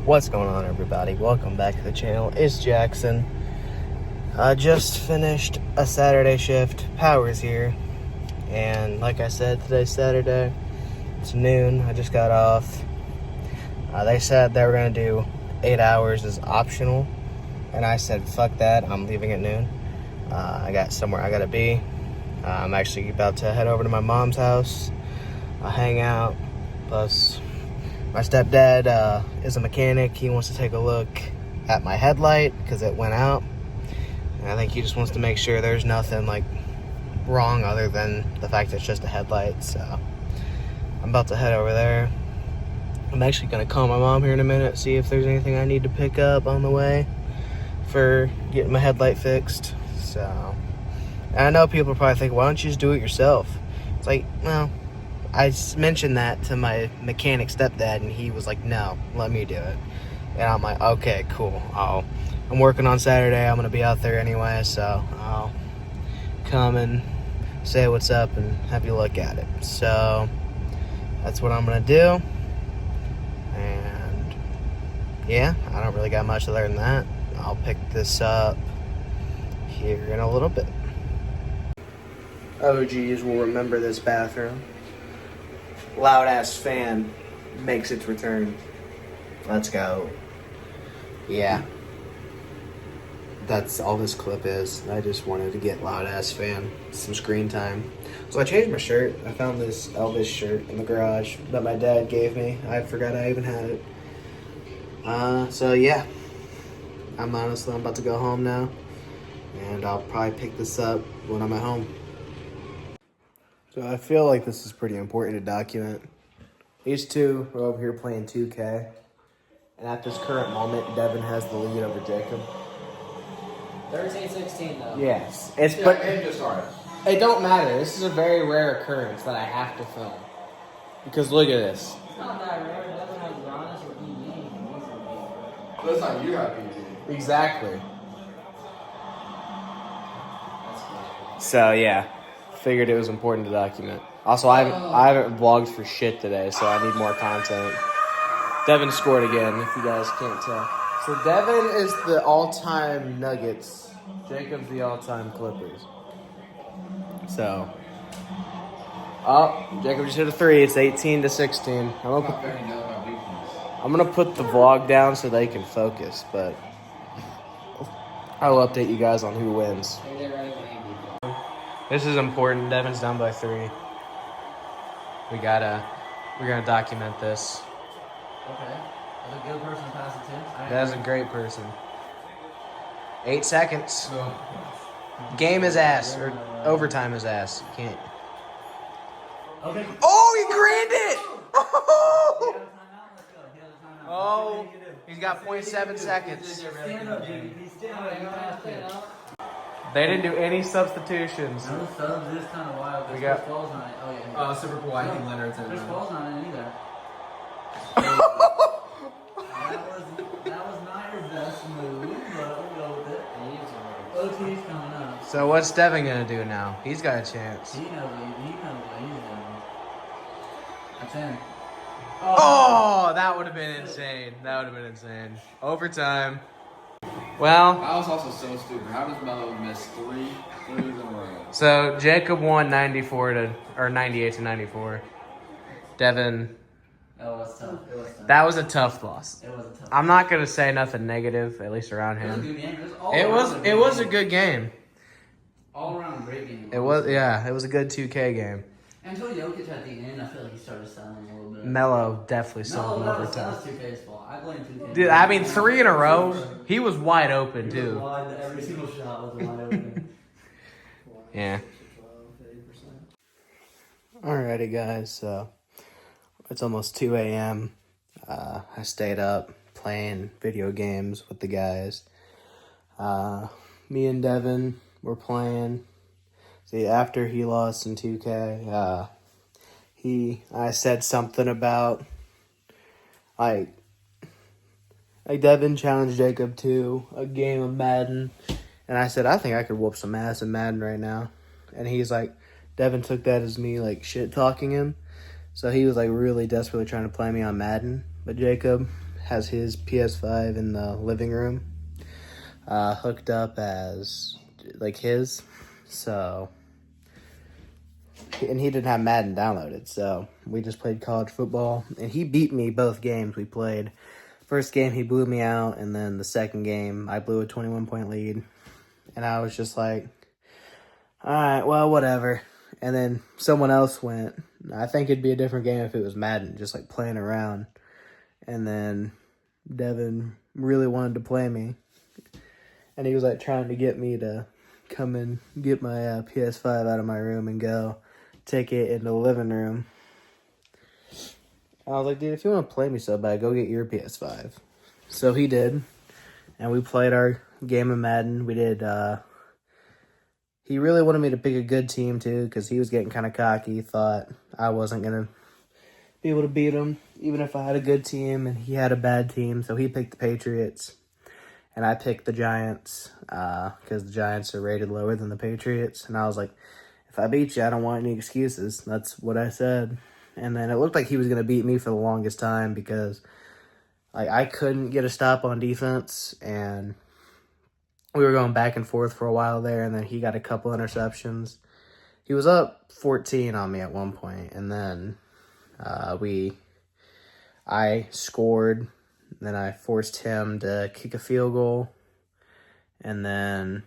What's going on, everybody? Welcome back to the channel. It's Jackson. I just finished a Saturday shift. Power's here. And like I said, today's Saturday. It's noon. I just got off. They said they were going to do 8 hours as optional. And I said, fuck that. I'm leaving at noon. I got somewhere I got to be. I'm actually about to head over to my mom's house. I'll hang out. Plus, my stepdad is a mechanic. He wants to take a look at my headlight because it went out. And I think he just wants to make sure there's nothing like wrong other than the fact that it's just a headlight. So I'm about to head over there. I'm actually going to call my mom here in a minute, see if there's anything I need to pick up on the way for getting my headlight fixed. So, and I know people probably think, why don't you just do it yourself? It's like, well, I mentioned that to my mechanic stepdad, and he was like, no, let me do it. And I'm like, okay, cool. I'm working on Saturday. I'm going to be out there anyway, so I'll come and say what's up and have you look at it. So that's what I'm going to do. And yeah, I don't really got much other than that. I'll pick this up here in a little bit. OGs will remember this bathroom. Loud ass fan makes its return. Let's go. Yeah. That's all this clip is. I just wanted to get loud ass fan some screen time. So I changed my shirt. I found this Elvis shirt in the garage that my dad gave me. I forgot I even had it. So yeah. I'm about to go home now. And I'll probably pick this up when I'm at home. So I feel like this is pretty important to document. These two are over here playing 2K. And at this current moment, Devin has the lead over Jacob. 13-16 though. Yes. But it just started. It don't matter. This is a very rare occurrence that I have to film. Because look at this. It's not that rare. Devin has Giannis or PG. But it's not you got PG. Exactly. That's cool. So yeah. Figured it was important to document. Also, I haven't vlogged for shit today, so I need more content. Devin scored again, if you guys can't tell. So Devin is the all-time Nuggets. Jacob's the all-time Clippers. So, Jacob just hit a 3. It's 18-16. I'm gonna put the vlog down so they can focus, but I will update you guys on who wins. This is important. Devin's down by 3. We're gonna document this. Okay. That's a good person to pass it to. That's a great person. 8 seconds. Game is ass, or overtime is ass. You can't. Okay. Oh, he greened it! Oh, he's got 0.7 seconds. Stand up, dude. He's standing up. You passed it. They didn't do any substitutions. No subs. This kind of wild. We There's got- falls on it. Oh yeah. Super cool. I think Leonard's in There's there. falls on it either. That was not your best move, but we'll go with it. OT's coming up. So what's Devin gonna do now? He's got a chance. He knows what he's doing. That's in. Oh, that would have been insane. Overtime. Well, I was also so stupid. How does Melo miss 3 threes in a row? so Jacob won 98-94. Devin, It was tough. that was a tough loss. It was a tough. I'm not gonna say nothing negative, at least around It was a him. good game. It was a good game. all around great game. It was a good 2K game. Until Jokic at the end, I feel like he started selling a little bit. Melo definitely saw him that overtime. was 2K's fault. I blame 2K. Dude, I mean 3 in a row. He was wide open too. Every single shot was wide open. Yeah. Alrighty, guys. So it's almost 2 a.m. I stayed up playing video games with the guys. Me and Devin were playing. See, after he lost in 2K, I said something about like Devin challenged Jacob to a game of Madden, and I said I think I could whoop some ass in Madden right now, and he's like, Devin took that as me like shit talking him, so he was like really desperately trying to play me on Madden, but Jacob has his PS5 in the living room, hooked up as like his. So, and he didn't have Madden downloaded, so we just played college football, and he beat me both games we played. First game, he blew me out, and then the second game, I blew a 21-point lead, and I was just like, all right, well, whatever. And then someone else went. I think it'd be a different game if it was Madden, just like playing around. And then Devin really wanted to play me, and he was like trying to get me to come and get my PS5 out of my room and go take it in the living room. I was like, dude, if you want to play me so bad, go get your PS5. So he did, and we played our game of Madden. We did, he really wanted me to pick a good team, too, because he was getting kind of cocky. He thought I wasn't going to be able to beat him, even if I had a good team, and he had a bad team. So he picked the Patriots, and I picked the Giants, because the Giants are rated lower than the Patriots. And I was like, if I beat you, I don't want any excuses. That's what I said. And then it looked like he was going to beat me for the longest time because like I couldn't get a stop on defense, and we were going back and forth for a while there, and then he got a couple interceptions. He was up 14 on me at one point, and then I scored, then I forced him to kick a field goal, and then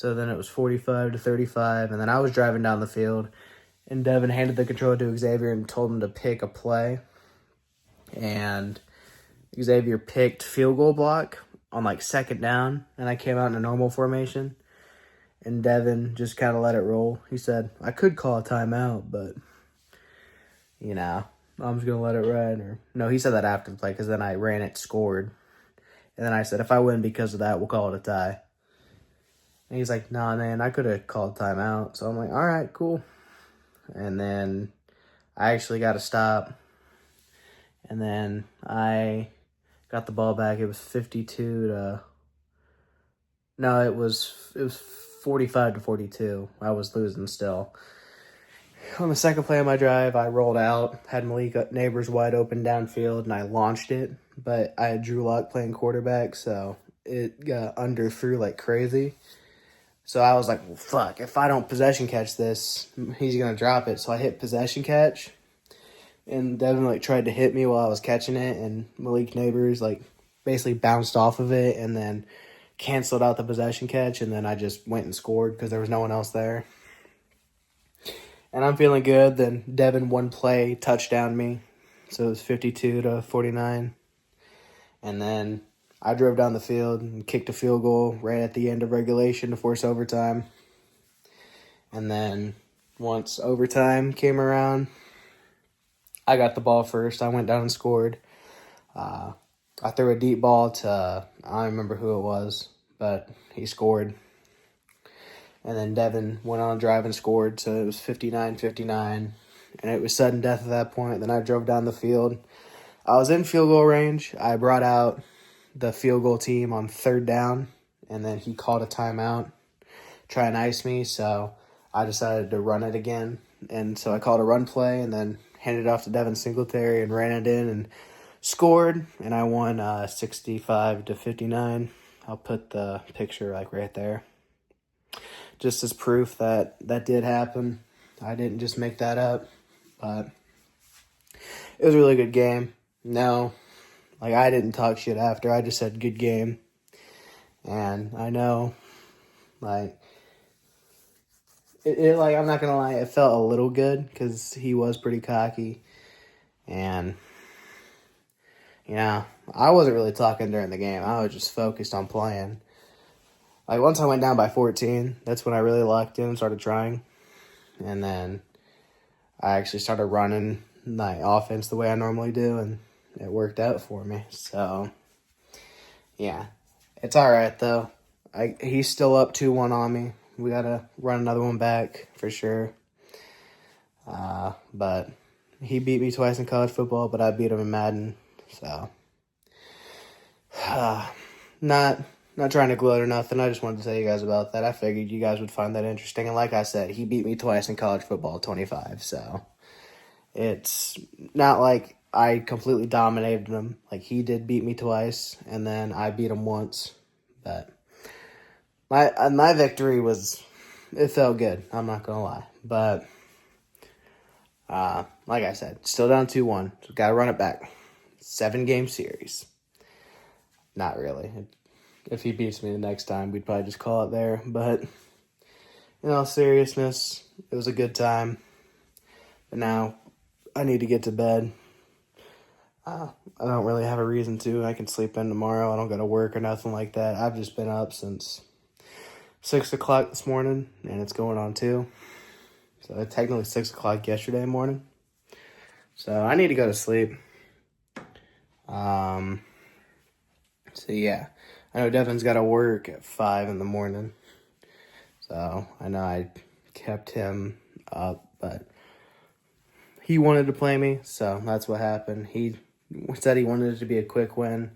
it was 45-35, and then I was driving down the field, and Devin handed the controller to Xavier and told him to pick a play. And Xavier picked field goal block on like second down, and I came out in a normal formation. And Devin just kind of let it roll. He said, I could call a timeout, but, you know, I'm just going to let it ride. Or no, he said that after the play because then I ran it, scored. And then I said, if I win because of that, we'll call it a tie. And he's like, nah, man, I could have called timeout. So I'm like, all right, cool. And then I actually got a stop. And then I got the ball back. It was 45-42. I was losing still. On the second play of my drive, I rolled out, had Malik Neighbors wide open downfield, and I launched it. But I had Drew Lock playing quarterback, so it got underthrew like crazy. So I was like, well, fuck, if I don't possession catch this, he's going to drop it. So I hit possession catch, and Devin, like, tried to hit me while I was catching it, and Malik Neighbors, like, basically bounced off of it and then canceled out the possession catch, and then I just went and scored because there was no one else there. And I'm feeling good. Then Devin one play touchdown me, so it was 52-49. And then I drove down the field and kicked a field goal right at the end of regulation to force overtime. And then once overtime came around, I got the ball first. I went down and scored. I threw a deep ball to, I don't remember who it was, but he scored. And then Devin went on a drive and scored, so it was 59-59. And it was sudden death at that point. Then I drove down the field. I was in field goal range. I brought out the field goal team on third down, and then he called a timeout, try and ice me, so I decided to run it again. And so I called a run play and then handed it off to Devin Singletary and ran it in and scored, and I won 65-59. I'll put the picture like right there, just as proof that that did happen. I didn't just make that up, but it was a really good game. No, like, I didn't talk shit after. I just said good game. And I know, like, like, I'm not going to lie, it felt a little good because he was pretty cocky. And, you know, I wasn't really talking during the game. I was just focused on playing. Like, once I went down by 14, that's when I really locked in and started trying. And then I actually started running my offense the way I normally do, and it worked out for me. So, yeah. It's all right, though. He's still up 2-1 on me. We got to run another one back for sure. But he beat me twice in college football, but I beat him in Madden. So, not trying to gloat or nothing. I just wanted to tell you guys about that. I figured you guys would find that interesting. And like I said, he beat me twice in college football, 25. So, it's not like I completely dominated him. Like, he did beat me twice, and then I beat him once. But my victory was, it felt good. I'm not gonna lie. But like I said, still down 2-1. So gotta run it back. 7-game series. Not really. If he beats me the next time, we'd probably just call it there. But in all seriousness, it was a good time. But now I need to get to bed. I don't really have a reason to. I can sleep in tomorrow. I don't go to work or nothing like that. I've just been up since 6 o'clock this morning, and it's going on 2. So it's technically 6 o'clock yesterday morning. So I need to go to sleep. So yeah, I know Devin's got to work at 5 in the morning. So I know I kept him up, but he wanted to play me, so that's what happened. He said he wanted it to be a quick win,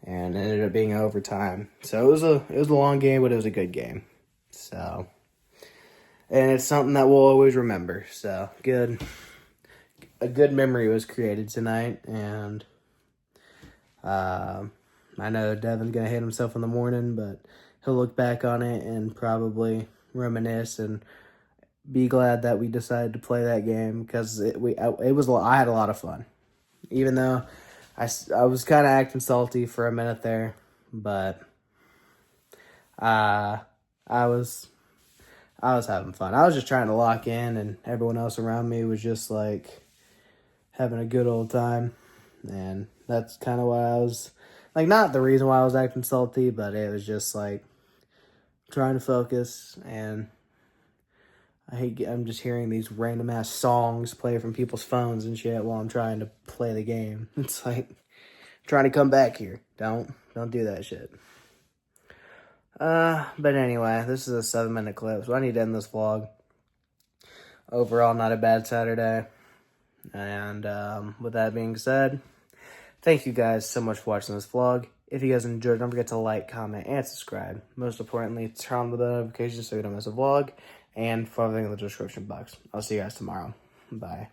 and it ended up being overtime. So it was a long game, but it was a good game. So, and it's something that we'll always remember. So a good memory was created tonight, and I know Devin's gonna hate himself in the morning, but he'll look back on it and probably reminisce and be glad that we decided to play that game, because I had a lot of fun, even though I was kind of acting salty for a minute there, but I was having fun. I was just trying to lock in, and everyone else around me was just like having a good old time, and that's kind of why I was like, not the reason why I was acting salty, but it was just like trying to focus. And I'm just hearing these random ass songs play from people's phones and shit while I'm trying to play the game. It's like, trying to come back here. Don't do that shit. But anyway, this is a 7-minute clip, so I need to end this vlog. Overall, not a bad Saturday. And with that being said, thank you guys so much for watching this vlog. If you guys enjoyed, don't forget to like, comment, and subscribe. Most importantly, turn on the bell notifications so you don't miss a vlog, and follow everything in the description box. I'll see you guys tomorrow. Bye.